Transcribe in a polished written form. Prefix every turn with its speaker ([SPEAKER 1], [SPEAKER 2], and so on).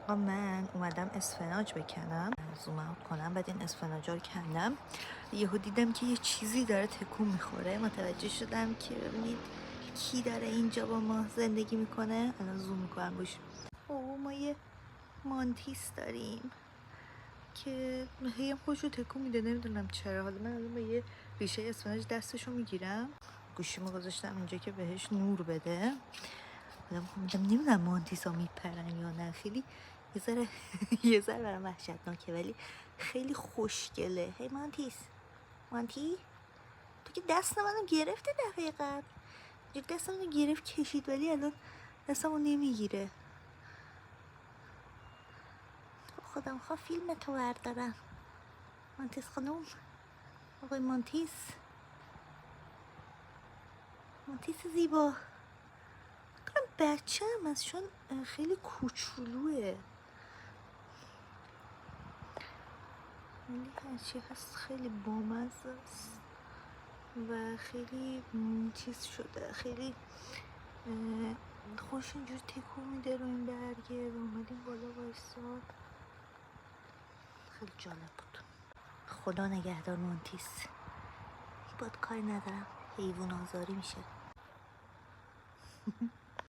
[SPEAKER 1] من اومدم اسفناج بکنم، زوم اوت کنم، بعد این اسفناجا رو کندم، یهو دیدم که یه چیزی داره تکون میخوره. متوجه شدم که ببینید کی داره اینجا با ما زندگی میکنه. الان زوم میکنم روش. او ما یه مانتیس داریم که هی خودشو تکون میده، نمیدونم چرا. حالا من الان با یه ریشه اسفناج دستشو میگیرم، گوشیمو گذاشتم اینجا که بهش نور بده. حالا میخوام نمیدونم مانتیس ها میپرن یا نه. خیلی یه ذره برام وحشتناکه ولی خیلی خوشگله. هی مانتیس، مانتی تو که دست منو گرفته دفعه قبل، دست منو گرفت کشید ولی الان دستمو نمیگیره. خودم خواه فیلم تو بردارم. مانتیس خانوم، آقای مانتیس، مانتیس زیبا. کنم بچه هم از چون خیلی کوچولوه ولی هرچی هست خیلی بامزه است و خیلی چیز شده، خیلی خوش اینجور تکون میده رو این برگه و اومدیم بالا وایساد. خیلی جالب بود. خدا نگهدار مانتیس. باید کاری ندارم، حیوان آزاری میشه.